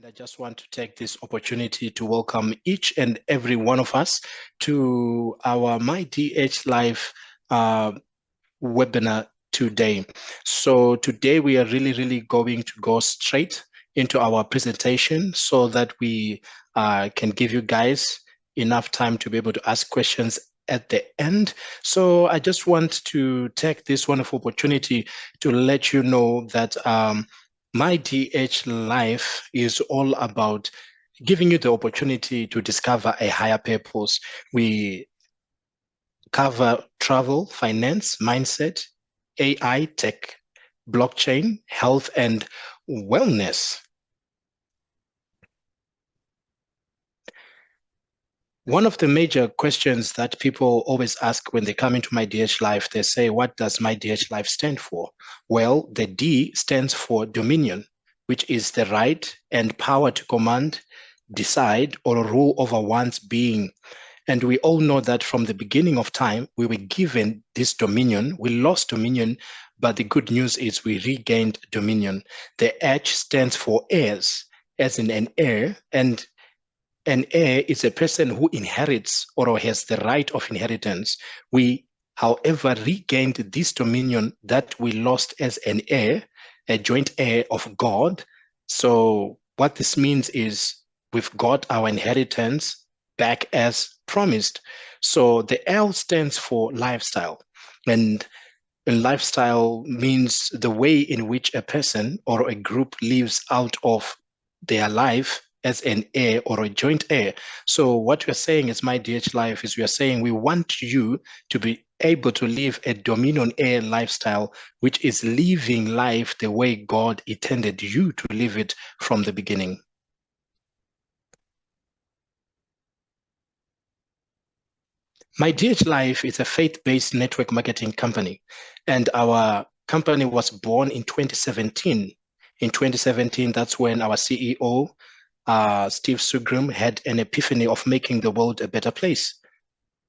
And I just want to take this opportunity to welcome each and every one of us to our MyDHLife webinar today. So today we are really going to go straight into our presentation so that we can give you guys enough time to be able to ask questions at the end. So I just want to take this wonderful opportunity to let you know that MyDHLife is all about giving you the opportunity to discover a higher purpose. We cover travel, finance, mindset, AI, tech, blockchain, health, and wellness. One of the major questions that people always ask when they come into MyDHLife, they say, what does MyDHLife stand for? Well, the D stands for Dominion, which is the right and power to command, decide, or rule over one's being. And we all know that from the beginning of time, we were given this dominion. We lost dominion, but the good news is we regained dominion. The H stands for heirs, as in an heir, and an heir is a person who inherits or has the right of inheritance. We, however, regained this dominion that we lost as an heir, a joint heir of God. So what this means is we've got our inheritance back as promised. So the L stands for lifestyle. And lifestyle means the way in which a person or a group lives out of their life as an heir or a joint heir. So what we're saying is MyDHLife is we are saying we want you to be able to live a dominion heir lifestyle, which is living life the way God intended you to live it from the beginning. MyDHLife is a faith-based network marketing company, and our company was born in 2017. In 2017, that's when our CEO, Steve Sughrim, had an epiphany of making the world a better place.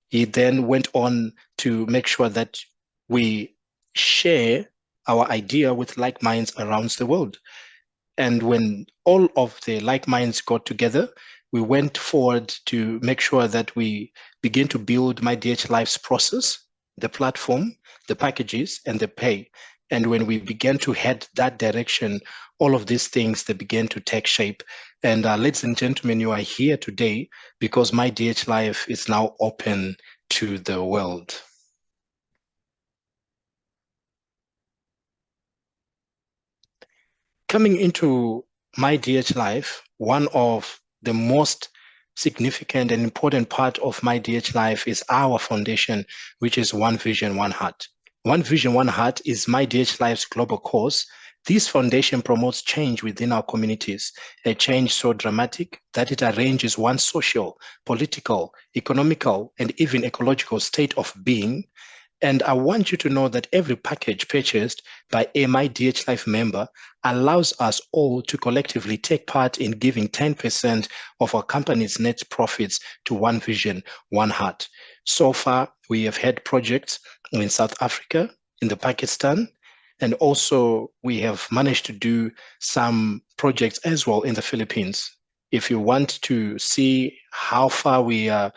He then went on to make sure that we share our idea with like minds around the world. And when all of the like minds got together, we went forward to make sure that we begin to build MyDHLife's process, the platform, the packages, and the pay. And when we began to head that direction, all of these things, they began to take shape. And ladies and gentlemen, you are here today because MyDHLife is now open to the world. Coming into MyDHLife, one of the most significant and important part of MyDHLife is our foundation, which is One Vision, One Heart. One Vision, One Heart is MyDHLife's global cause. This foundation promotes change within our communities, a change so dramatic that it arranges one's social, political, economical, and even ecological state of being. And I want you to know that every package purchased by a MyDHLife member allows us all to collectively take part in giving 10% of our company's net profits to One Vision, One Heart. So far, we have had projects in South Africa, in the Pakistan, and also we have managed to do some projects as well in the Philippines. If you want to see how far we have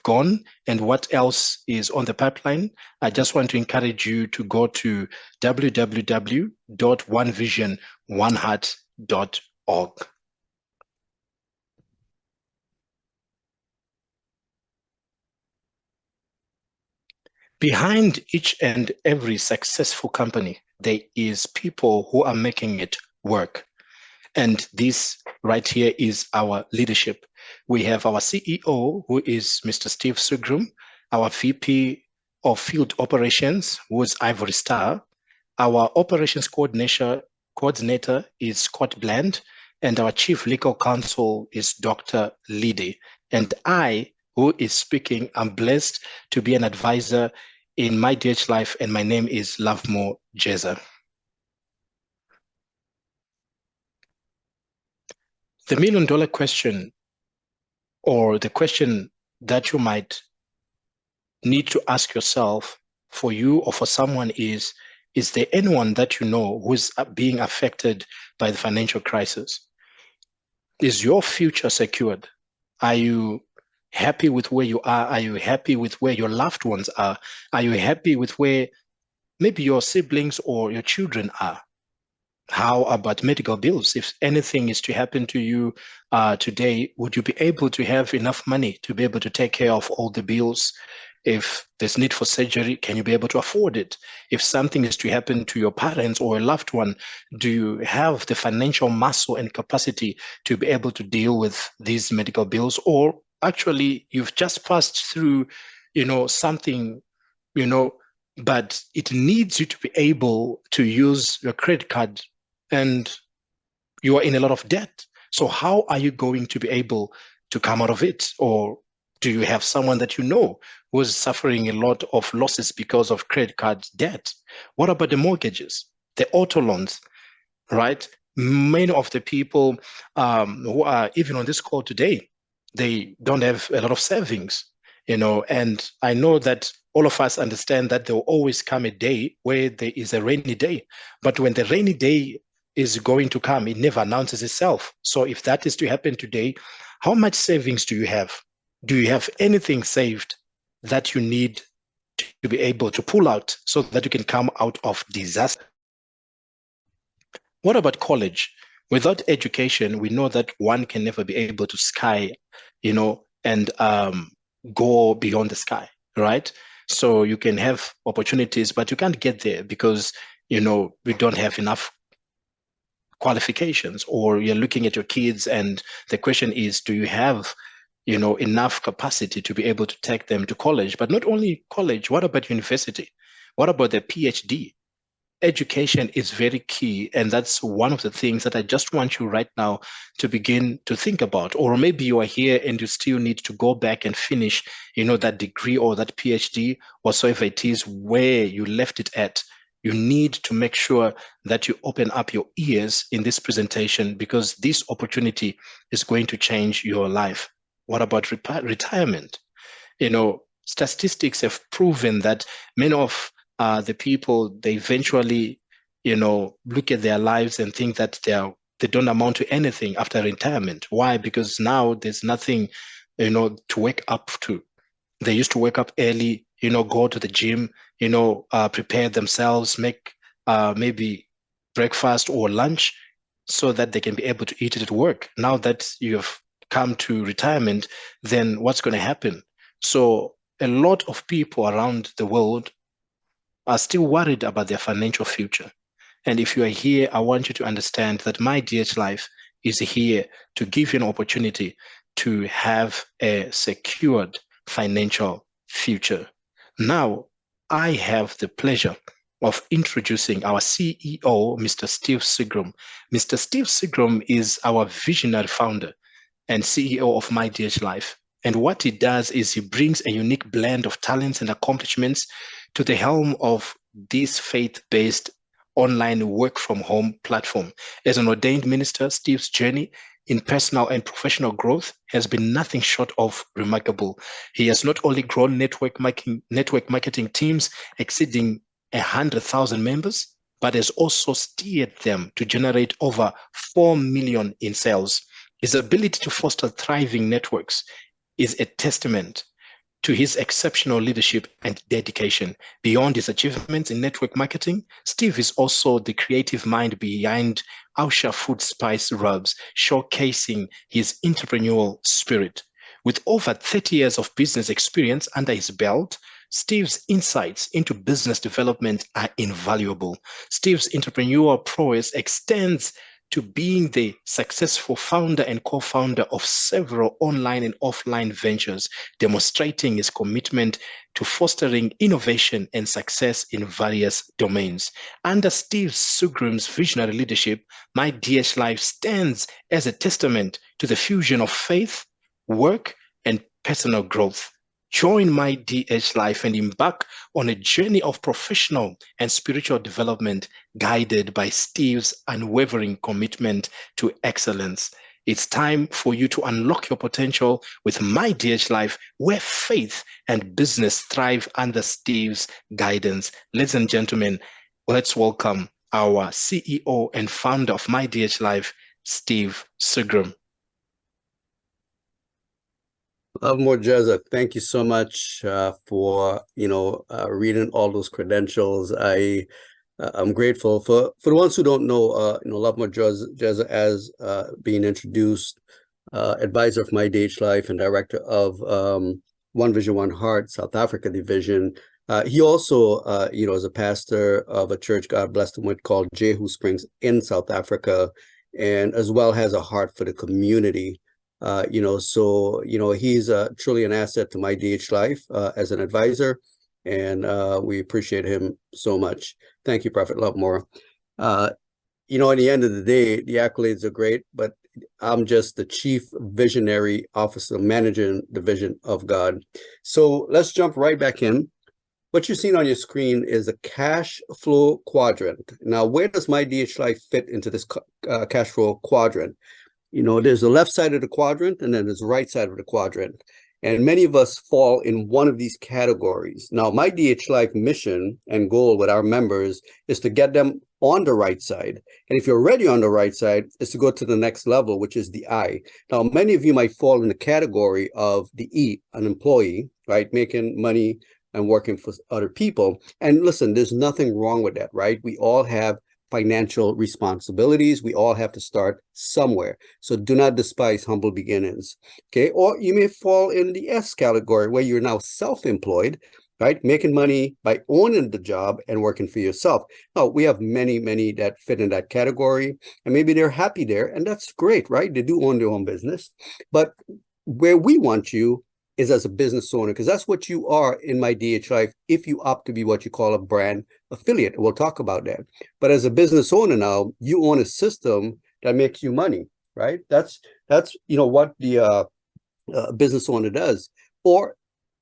gone and what else is on the pipeline, I just want to encourage you to go to www.onevisiononeheart.org. Behind each and every successful company, there is people who are making it work. And this right here is our leadership. We have our CEO, who is Mr. Steve Sughrim, our VP of Field Operations, who is Ivory Star. Our Operations Coordinator is Scott Bland, and our Chief Legal Counsel is Dr. Liddy. And I, who is speaking, I'm blessed to be an advisor in MyDHLife, and my name is Lovemore Jeza. The million-dollar question, or the question that you might need to ask yourself for you or for someone is there anyone that you know who's being affected by the financial crisis? Is your future secured? Are you happy with where you are? Are you happy with where your loved ones are? Are you happy with where maybe your siblings or your children are? How about medical bills? If anything is to happen to you today, would you be able to have enough money to be able to take care of all the bills? If there's need for surgery, can you be able to afford it? If something is to happen to your parents or a loved one, do you have the financial muscle and capacity to be able to deal with these medical bills? Or actually, you've just passed through, something, you know, but it needs you to be able to use your credit card and you are in a lot of debt. So how are you going to be able to come out of it? Or do you have someone that you know who's suffering a lot of losses because of credit card debt? What about the mortgages, the auto loans, right? Many of the people who are even on this call today, they don't have a lot of savings, and I know that all of us understand that there will always come a day where there is a rainy day. But when the rainy day is going to come, it never announces itself. So if that is to happen today, how much savings do you have? Do you have anything saved that you need to be able to pull out so that you can come out of disaster? What about college? Without education, we know that one can never be able to sky, and go beyond the sky, right? So you can have opportunities, but you can't get there because, we don't have enough qualifications, or you're looking at your kids and the question is, do you have, enough capacity to be able to take them to college? But not only college, what about university? What about the PhD? Education is very key, and that's one of the things that I just want you right now to begin to think about. Or maybe you are here and you still need to go back and finish, that degree or that PhD, whatsoever it is, where you left it at. You need to make sure that you open up your ears in this presentation, because this opportunity is going to change your life. What about retirement? Statistics have proven that many of the people, they eventually, look at their lives and think that they don't amount to anything after retirement. Why? Because now there's nothing, to wake up to. They used to wake up early, go to the gym, prepare themselves, make maybe breakfast or lunch so that they can be able to eat it at work. Now that you have come to retirement, then what's going to happen? So a lot of people around the world are still worried about their financial future. And if you are here, I want you to understand that MyDHLife is here to give you an opportunity to have a secured financial future. Now, I have the pleasure of introducing our CEO, Mr. Steve Sughrim. Mr. Steve Sughrim is our visionary founder and CEO of MyDHLife. And what he does is he brings a unique blend of talents and accomplishments to the helm of this faith-based online work from home platform. As an ordained minister, Steve's journey in personal and professional growth has been nothing short of remarkable. He has not only grown network marketing teams exceeding 100,000 members, but has also steered them to generate over 4 million in sales. His ability to foster thriving networks is a testament to his exceptional leadership and dedication. Beyond his achievements in network marketing, Steve is also the creative mind behind Ausha Food Spice Rubs, showcasing his entrepreneurial spirit. With over 30 years of business experience under his belt, Steve's insights into business development are invaluable. Steve's entrepreneurial prowess extends to being the successful founder and co-founder of several online and offline ventures, demonstrating his commitment to fostering innovation and success in various domains. Under Steve Sughrim's visionary leadership, MyDHLife stands as a testament to the fusion of faith, work, and personal growth. Join MyDHLife and embark on a journey of professional and spiritual development guided by Steve's unwavering commitment to excellence. It's time for you to unlock your potential with MyDHLife, where faith and business thrive under Steve's guidance. Ladies and gentlemen, let's welcome our CEO and founder of MyDHLife, Steve Sughrim. Lovemore, Jeza, thank you so much for reading all those credentials. I'm grateful for the ones who don't know. Lovemore Jeza as being introduced, advisor of MyDHLife and director of One Vision, One Heart South Africa division. He also, is a pastor of a church God blessed him with called Jehu Springs in South Africa, and as well has a heart for the community. He's truly an asset to MyDHLife as an advisor, and we appreciate him so much. Thank you, Prophet Lovemore. At the end of the day, the accolades are great, but I'm just the chief visionary officer managing the vision of God. So let's jump right back in. What you're seeing on your screen is a cash flow quadrant. Now, where does MyDHLife fit into this cash flow quadrant? There's the left side of the quadrant and then there's the right side of the quadrant. And many of us fall in one of these categories. Now, MyDHLife mission and goal with our members is to get them on the right side. And if you're already on the right side, is to go to the next level, which is the I. Now, many of you might fall in the category of the E, an employee, right? Making money and working for other people. And listen, there's nothing wrong with that, right? We all have financial responsibilities. We all have to start somewhere. So do not despise humble beginnings. Okay. Or you may fall in the S category where you're now self-employed, right? Making money by owning the job and working for yourself. Now, we have many, many that fit in that category, and maybe they're happy there, and that's great, right? They do own their own business. But where we want you is as a business owner, because that's what you are in MyDHLife if you opt to be what you call a brand affiliate. We'll talk about that. But as a business owner now, you own a system that makes you money, right? That's what the business owner does, or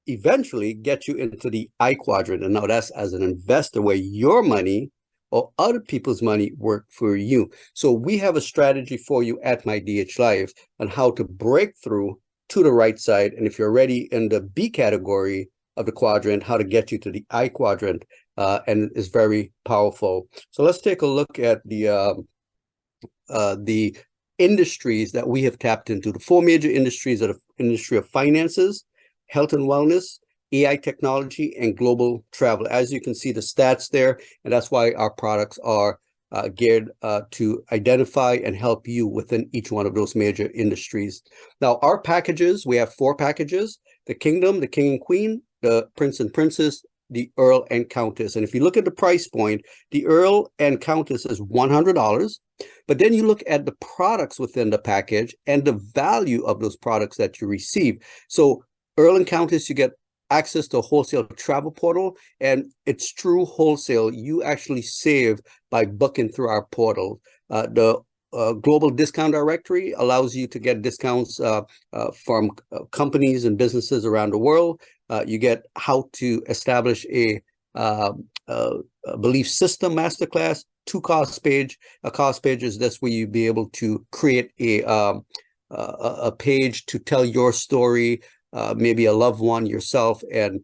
eventually get you into the I quadrant. And now that's as an investor where your money or other people's money work for you. So we have a strategy for you at MyDHLife on how to break through to the right side. And if you're already in the B category of the quadrant, how to get you to the I quadrant, and is very powerful. So let's take a look at the industries that we have tapped into. The four major industries are the industry of finances, health and wellness, AI technology, and global travel. As you can see the stats there, and that's why our products are geared to identify and help you within each one of those major industries. Now, our packages, we have 4 packages: the Kingdom, the King and Queen, the Prince and Princess, the Earl and Countess. And if you look at the price point, the Earl and Countess is $100. But then you look at the products within the package and the value of those products that you receive. So Earl and Countess, you get access to a wholesale travel portal, and it's true wholesale. You actually save by booking through our portal. The global discount directory allows you to get discounts from companies and businesses around the world. You get how to establish a belief system masterclass, a cost page is this, where you be able to create a page to tell your story, maybe a loved one, yourself, and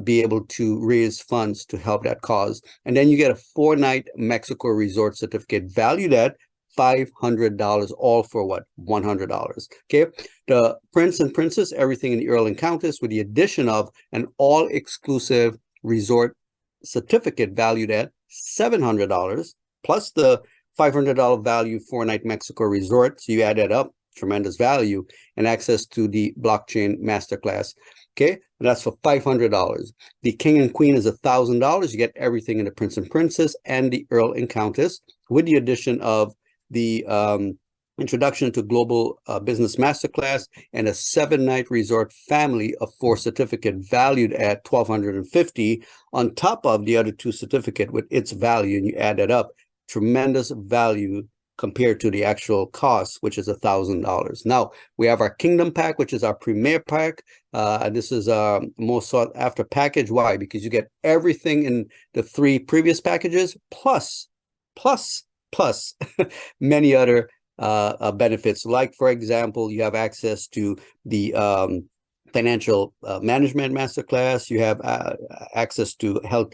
be able to raise funds to help that cause. And then you get a 4-night Mexico resort certificate valued at $500, all for what? $100. Okay. The Prince and Princess, everything in the Earl and Countess, with the addition of an all-exclusive resort certificate valued at $700, plus the $500 value 4-night Mexico resort. So you add that up, tremendous value, and access to the blockchain masterclass. Okay, and that's for $500. The King and Queen is $1,000. You get everything in the Prince and Princess and the Earl and Countess, with the addition of the introduction to global business masterclass and a 7-night resort family of 4 certificate valued at $1,250 on top of the other 2 certificate with its value, and you add that up, tremendous value compared to the actual cost, which is $1,000. Now, we have our Kingdom pack, which is our premier pack. And this is a most sought after package. Why? Because you get everything in the 3 previous packages, plus many other benefits. Like, for example, you have access to the financial management masterclass. You have access to health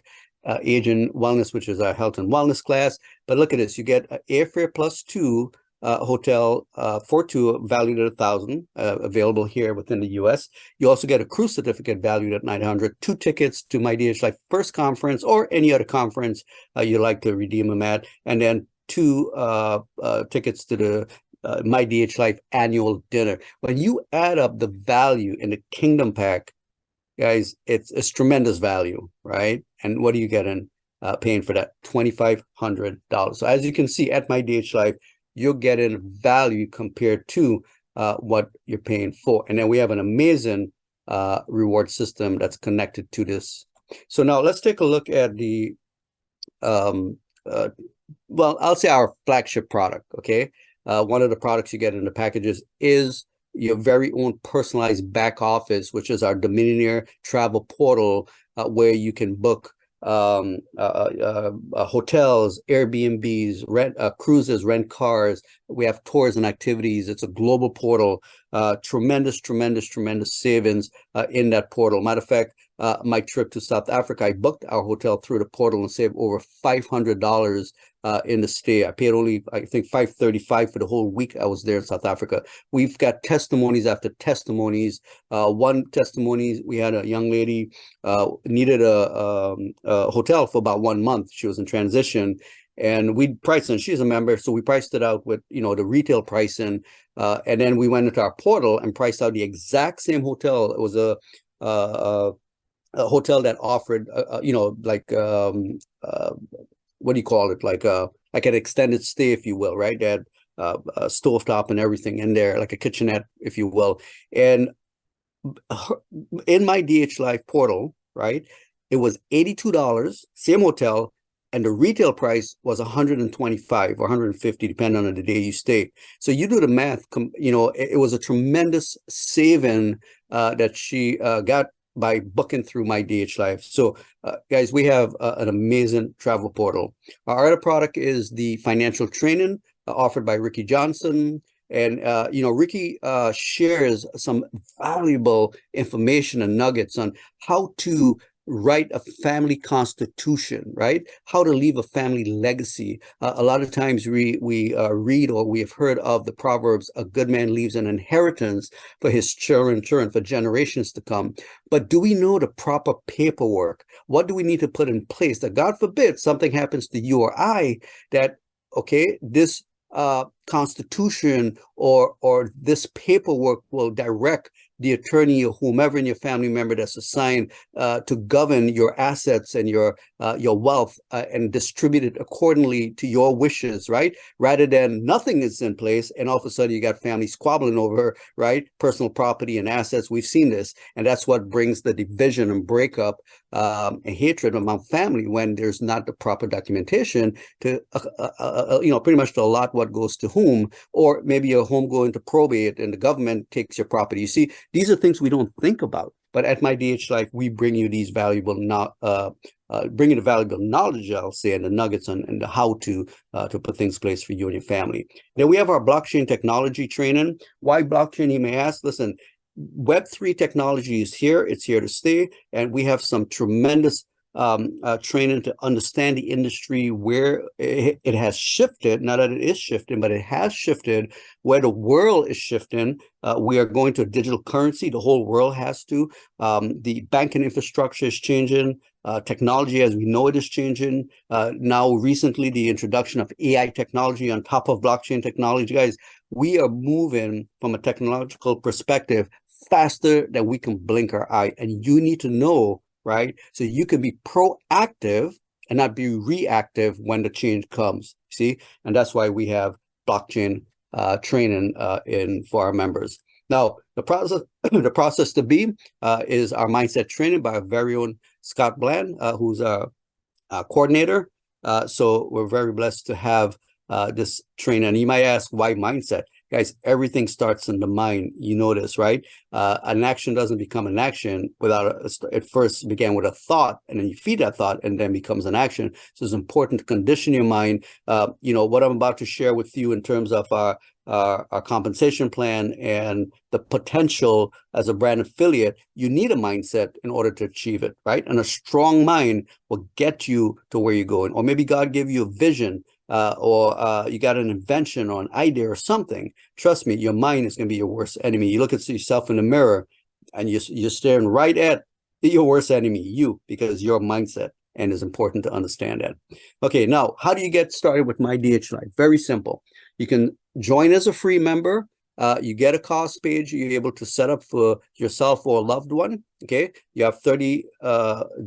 age and wellness, which is our health and wellness class. But look at this, you get airfare plus 2 hotel for two valued at $1,000, available here within the U.S. You also get a cruise certificate valued at $900, 2 tickets to MyDHLife first conference or any other conference you'd like to redeem them at, and then 2 tickets to the MyDHLife annual dinner. When you add up the value in the Kingdom Pack, guys, it's tremendous value, right? And what are you getting paying for that? $2,500. So as you can see at MyDHLife, you're getting value compared to what you're paying for. And then we have an amazing reward system that's connected to this. So now let's take a look at the, well, I'll say our flagship product, okay? One of the products you get in the packages is your very own personalized back office, which is our DominionHeir travel portal, where you can book hotels, Airbnbs, rent cruises, rent cars. We have tours and activities. It's a global portal. Tremendous savings in that portal. Matter of fact, my trip to South Africa, I booked our hotel through the portal and saved over $500 in the stay. I paid only, I think, $535 for the whole week I was there in South Africa. We've got testimonies after testimonies. One testimony, we had a young lady needed a hotel for about 1 month. She was in transition, and we priced it. She's a member, so we priced it out with, you know, the retail pricing, and then we went into our portal and priced out the exact same hotel. It was a hotel that offered, you know, like what do you call it? Like an extended stay, if you will, right? That stovetop and everything in there, like a kitchenette, if you will. And in MyDHLife portal, right, it was $82, same hotel, and the retail price was $125 or $150, depending on the day you stay. So you do the math, you know, it was a tremendous saving that she got by booking through MyDHLife. So guys, we have an amazing travel portal. Our other product is the financial training offered by Ricky Johnson. And, you know, Ricky shares some valuable information and nuggets on how to write a family constitution, right? How to leave a family legacy. A lot of times we read or we have heard of the Proverbs, a good man leaves an inheritance for his children, for generations to come. But do we know the proper paperwork? What do we need to put in place that, God forbid, something happens to you or I, that, okay, this constitution or this paperwork will direct the attorney or whomever in your family member that's assigned to govern your assets and your wealth and distribute it accordingly to your wishes, right? Rather than nothing is in place and all of a sudden you got families squabbling over, right, personal property and assets. We've seen this, and that's what brings the division and breakup and hatred among family when there's not the proper documentation to, you know, pretty much to allot what goes to whom, or maybe your home go into probate and the government takes your property. You see, these are things we don't think about. But at MyDHLife, we bring you these valuable, bring you the valuable knowledge, I'll say, and the nuggets and the how to put things in place for you and your family. Then we have our blockchain technology training. Why blockchain, you may ask? Listen, Web3 technology is here. It's here to stay. And we have some tremendous training to understand the industry, where it has shifted, not that it is shifting, but it has shifted, where the world is shifting. We are going to a digital currency. The whole world has to. The banking infrastructure is changing. Technology as we know it is changing. Now, recently, the introduction of AI technology on top of blockchain technology. Guys, we are moving from a technological perspective faster than we can blink our eye. And you need to know, right? So you can be proactive and not be reactive when the change comes, see? And that's why we have blockchain training for our members. Now, the process to be is our mindset training by our very own Scott Bland, who's our coordinator. So we're very blessed to have this training. And you might ask, why mindset? Guys, everything starts in the mind. You know this, right? An action doesn't become an action without it first began with a thought, and then you feed that thought, and then becomes an action. So it's important to condition your mind. You know, what I'm about to share with you in terms of our compensation plan and the potential as a brand affiliate, you need a mindset in order to achieve it, right? And a strong mind will get you to where you're going. Or maybe God gave you a vision or you got an invention or an idea or something, trust me, your mind is going to be your worst enemy. You look at yourself in the mirror and you're staring right at your worst enemy, you, because your mindset, and it's important to understand that. Okay, now, how do you get started with MyDHLife? Very simple. You can join as a free member. You get a cost page you're able to set up for yourself or a loved one. Okay, you have 30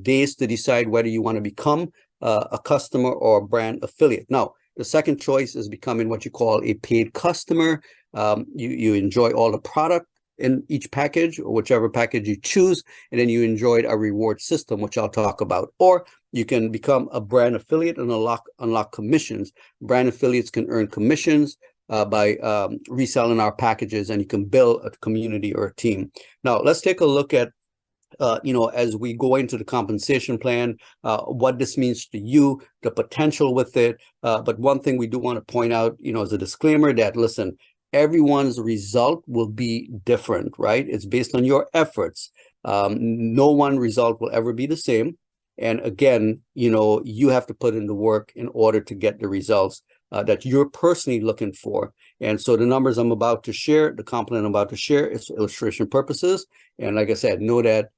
days to decide whether you want to become a customer or a brand affiliate. Now, the second choice is becoming what you call a paid customer. You enjoy all the product in each package, or whichever package you choose, and then you enjoyed a reward system, which I'll talk about. Or you can become a brand affiliate and unlock commissions. Brand affiliates can earn commissions by reselling our packages, and you can build a community or a team. Now, let's take a look at as we go into the compensation plan, what this means to you, the potential with it. But one thing we do want to point out, as a disclaimer, that listen, everyone's result will be different, right? It's based on your efforts. No one result will ever be the same. And again, you have to put in the work in order to get the results that you're personally looking for. And so the numbers I'm about to share, the component I'm about to share, it's for illustration purposes. And like I said, know that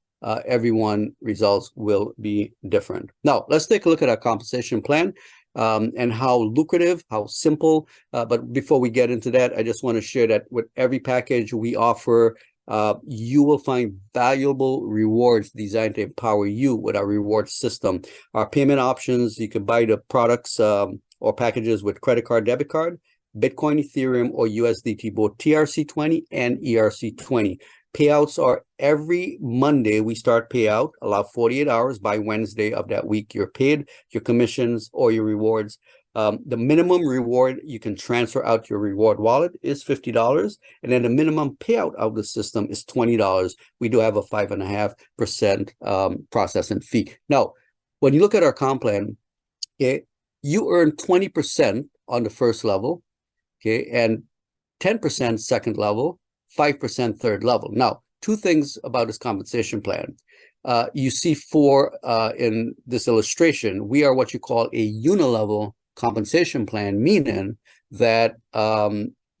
everyone results will be different. Now, let's take a look at our compensation plan and how lucrative, how simple. But before we get into that, I just want to share that with every package we offer, you will find valuable rewards designed to empower you with our reward system. Our payment options, you can buy the products or packages with credit card, debit card, Bitcoin, Ethereum, or USDT, both TRC20 and ERC20. Payouts are every Monday. We start payout, allow 48 hours. By Wednesday of that week, you're paid your commissions or your rewards. The minimum reward you can transfer out your reward wallet is $50. And then the minimum payout of the system is $20. We do have a 5.5% processing fee. Now, when you look at our comp plan, okay, you earn 20% on the first level, okay, and 10% second level, 5% third level. Now, two things about this compensation plan. You see four in this illustration. We are what you call a unilevel compensation plan, meaning that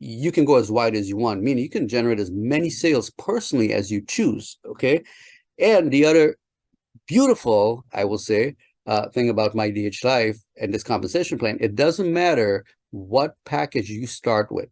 you can go as wide as you want, meaning you can generate as many sales personally as you choose, okay? And the other beautiful, I will say, thing about MyDHLife and this compensation plan, it doesn't matter what package you start with.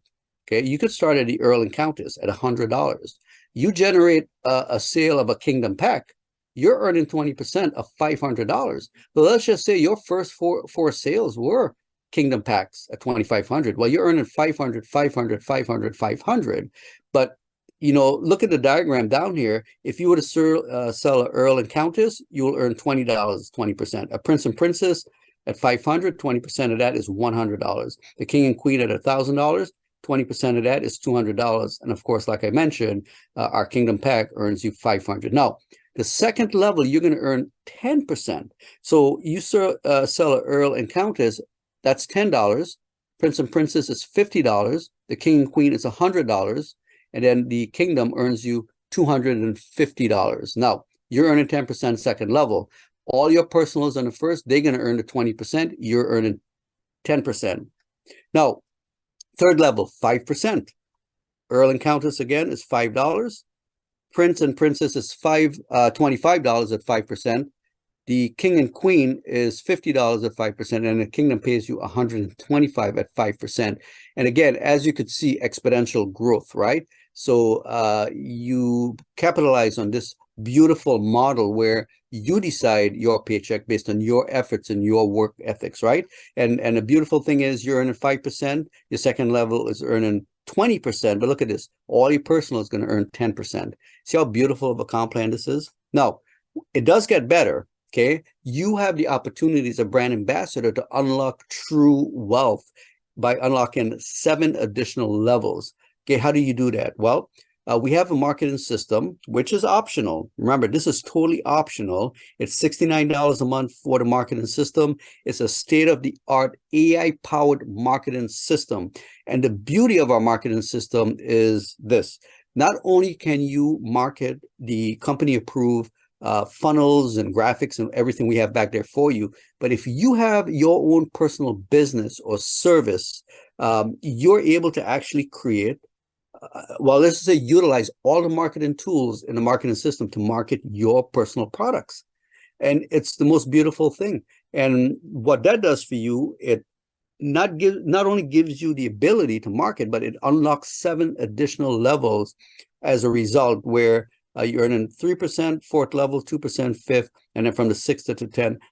Okay, you could start at the Earl and Countess at $100. You generate a sale of a Kingdom pack, you're earning 20% of $500. So let's just say your first four sales were Kingdom packs at $2,500. Well, you're earning 500, 500, 500, 500. But look at the diagram down here. If you were to sell an Earl and Countess, you will earn $20, 20%. A Prince and Princess at $500, 20% of that is $100. The King and Queen at $1,000. 20% of that is $200. And of course, like I mentioned, our Kingdom pack earns you $500. Now, the second level, you're going to earn 10%. So you sell an Earl and Countess, that's $10. Prince and Princess is $50. The King and Queen is $100. And then the Kingdom earns you $250. Now, you're earning 10% second level. All your personals on the first, they're going to earn the 20%. You're earning 10%. Now, third level, 5%. Earl and Countess, again, is $5. Prince and Princess is $25 at 5%. The King and Queen is $50 at 5%, and the Kingdom pays you $125 at 5%. And again, as you could see, exponential growth, right? So you capitalize on this beautiful model where you decide your paycheck based on your efforts and your work ethics, right? And the beautiful thing is you're earning 5%, your second level is earning 20%, but look at this, all your personal is going to earn 10%. See how beautiful of a comp plan this is? Now, it does get better, okay? You have the opportunity as a brand ambassador to unlock true wealth by unlocking 7 additional levels. Okay, how do you do that? Well, we have a marketing system, which is optional. Remember, this is totally optional. It's $69 a month for the marketing system. It's a state-of-the-art AI-powered marketing system. And the beauty of our marketing system is this. Not only can you market the company-approved funnels and graphics and everything we have back there for you. But if you have your own personal business or service, you're able to actually create, well, let's say utilize all the marketing tools in the marketing system to market your personal products. And it's the most beautiful thing. And what that does for you, it not only gives you the ability to market, but it unlocks 7 additional levels as a result, where you're earning 3%, 4th level, 2%, 5th, and then from the 6th to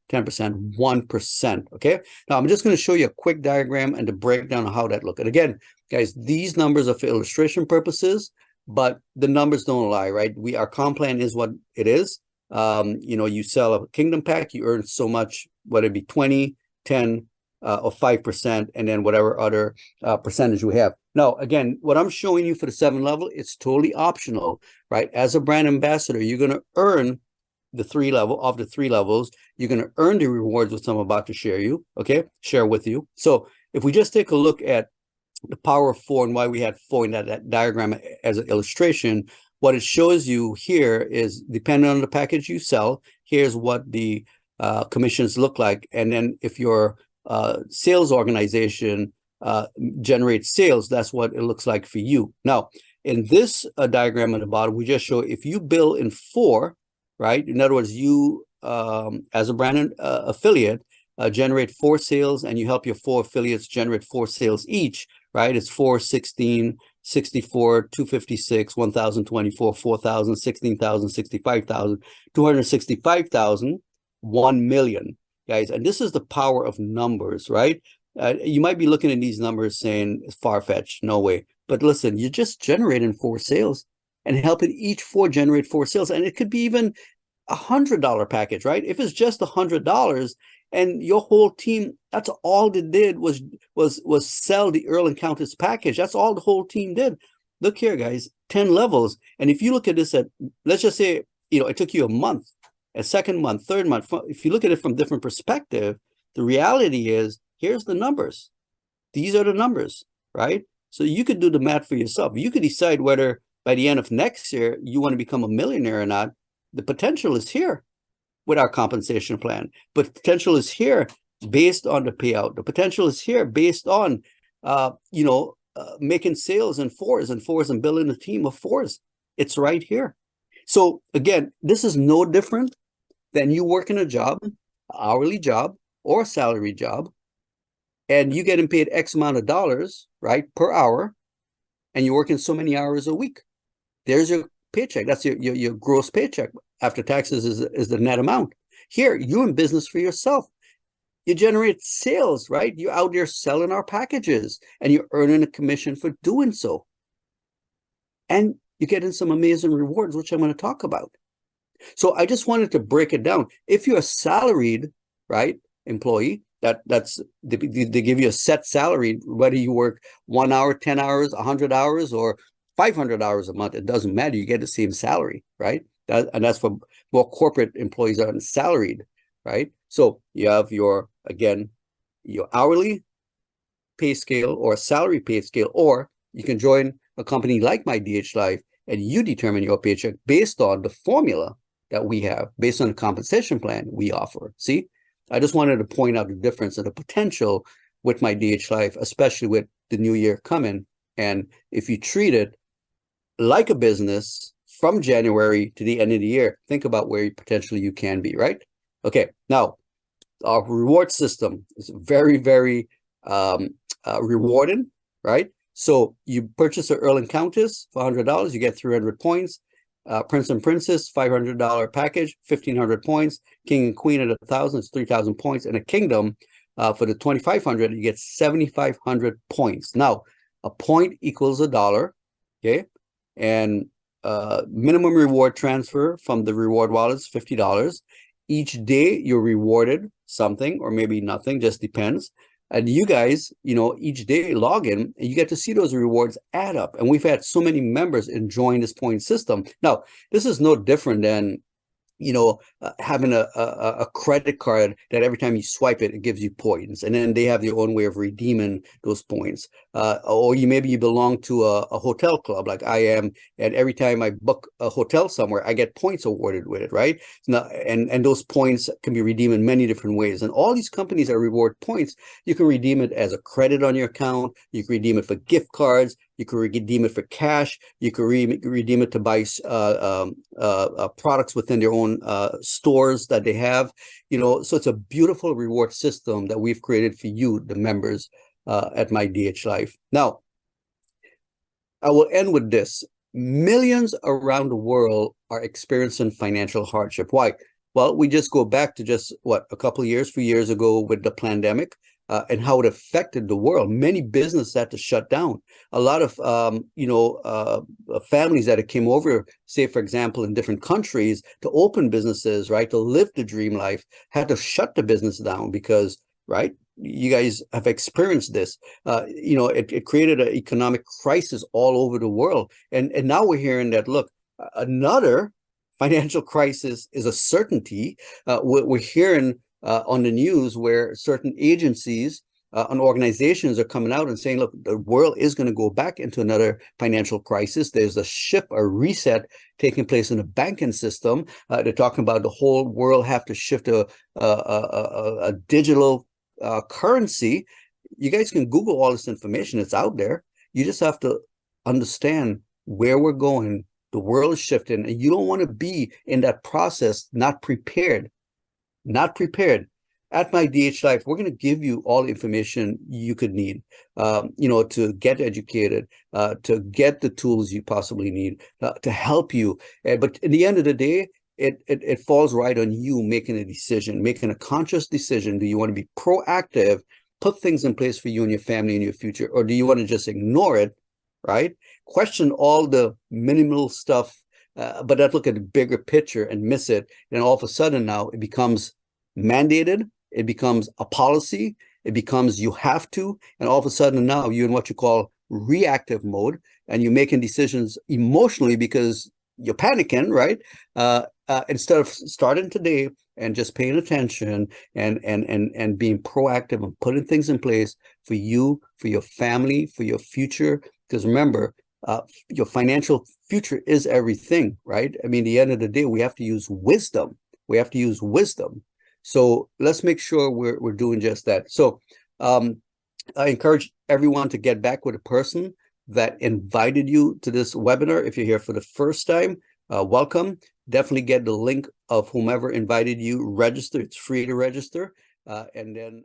10%, 1%. Okay. Now I'm just going to show you a quick diagram and the breakdown of how that looks. And again, guys, these numbers are for illustration purposes, but the numbers don't lie, right? Our comp plan is what it is. You sell a kingdom pack, you earn so much, whether it be 20, 10, or 5%, and then whatever other percentage we have. Now, again, what I'm showing you for the 7 level, it's totally optional, right? As a brand ambassador, you're going to earn the 3 levels. You're going to earn the rewards, which I'm about to share with you. So if we just take a look at the power of 4 and why we had 4 in that diagram as an illustration, what it shows you here is, depending on the package you sell, here's what the commissions look like. And then if your sales organization generates sales, that's what it looks like for you. Now, in this diagram at the bottom, we just show if you bill in 4, right? In other words, you as a brand affiliate generate 4 sales, and you help your 4 affiliates generate 4 sales each, right? It's 4, 16, 64, 256, 1,024, 4,000, 16,000, 65,000, 265,000, 1 million, guys. And this is the power of numbers, right? You might be looking at these numbers saying it's far-fetched, no way. But listen, you're just generating 4 sales and helping each 4 generate 4 sales. And it could be even $100 package, right? If it's just $100 and your whole team, that's all they did was sell the Earl and Countess package. That's all the whole team did. Look here, guys, 10 levels. And if you look at this at, let's just say, it took you a month, a second month, third month. If you look at it from different perspective, the reality is, here's the numbers. These are the numbers, right? So you could do the math for yourself. You could decide whether by the end of next year, you want to become a millionaire or not. The potential is here with our compensation plan, but potential is here based on the payout. The potential is here based on, making sales in 4s and building a team of 4s. It's right here. So again, this is no different than you working a job, hourly job or a salary job, and you getting paid X amount of dollars, right, per hour, and you're working so many hours a week. There's your paycheck. That's your gross paycheck. After taxes is the net amount. Here, you're in business for yourself. You generate sales, right? You're out there selling our packages, and you're earning a commission for doing so. And you're getting some amazing rewards, which I'm going to talk about. So I just wanted to break it down. If you're a salaried, right, employee, they give you a set salary, whether you work 1 hour, 10 hours, 100 hours, or 500 hours a month, it doesn't matter. You get the same salary, right? And that's for more corporate employees that are salaried, right? So you have your hourly pay scale or salary pay scale, or you can join a company like MyDHLife and you determine your paycheck based on the formula that we have, based on the compensation plan we offer. See, I just wanted to point out the difference and the potential with MyDHLife, especially with the new year coming. And if you treat it like a business from January to the end of the year, think about where potentially you can be, right? Okay, now our reward system is very, very rewarding, right? So you purchase an Earl and Countess for $100, you get 300 points. Prince and Princess, $500 package, 1,500 points. King and Queen at 1,000, it's 3,000 points. And a Kingdom for the 2,500, you get 7,500 points. Now, a point equals $1, okay? And minimum reward transfer from the reward wallet is $50. Each day you're rewarded something or maybe nothing, just depends. And you guys, each day log in and you get to see those rewards add up. And we've had so many members enjoying this point system. Now, this is no different than having a credit card that every time you swipe it, it gives you points, and then they have their own way of redeeming those points. Or maybe you belong to a hotel club like I am, and every time I book a hotel somewhere, I get points awarded with it, right? Now, and those points can be redeemed in many different ways. And all these companies that reward points, you can redeem it as a credit on your account. You can redeem it for gift cards. You can redeem it for cash. You can redeem it to buy products within their own stores that they have. So it's a beautiful reward system that we've created for you, the members at MyDHLife. Now, I will end with this. Millions around the world are experiencing financial hardship. Why? Well, we just go back to just a few years ago with the pandemic. And how it affected the world. Many businesses had to shut down. A lot of, families that came over, say, for example, in different countries to open businesses, right, to live the dream life, had to shut the business down because, right, you guys have experienced this. It created an economic crisis all over the world. And now we're hearing that, look, another financial crisis is a certainty. We're hearing on the news where certain agencies and organizations are coming out and saying, look, the world is going to go back into another financial crisis. There's a shift, a reset taking place in the banking system. They're talking about the whole world have to shift to a digital currency. You guys can Google all this information. It's out there. You just have to understand where we're going. The world is shifting, and you don't want to be in that process not prepared. At MyDHLife, we're going to give you all the information you could need, to get educated, to get the tools you possibly need, to help you. But at the end of the day, it falls right on you making a decision, making a conscious decision. Do you want to be proactive, put things in place for you and your family and your future, or do you want to just ignore it, right? Question all the minimal stuff, but not look at the bigger picture and miss it. And all of a sudden now it becomes mandated, it becomes a policy, it becomes you have to, and all of a sudden now you're in what you call reactive mode, and you're making decisions emotionally because you're panicking, right? Instead of starting today and just paying attention and being proactive and putting things in place for you, for your family, for your future. Because remember, your financial future is everything, right? I mean, at the end of the day, we have to use wisdom. So let's make sure we're doing just that. So I encourage everyone to get back with a person that invited you to this webinar. If you're here for the first time, welcome. Definitely get the link of whomever invited you. Register. It's free to register. And then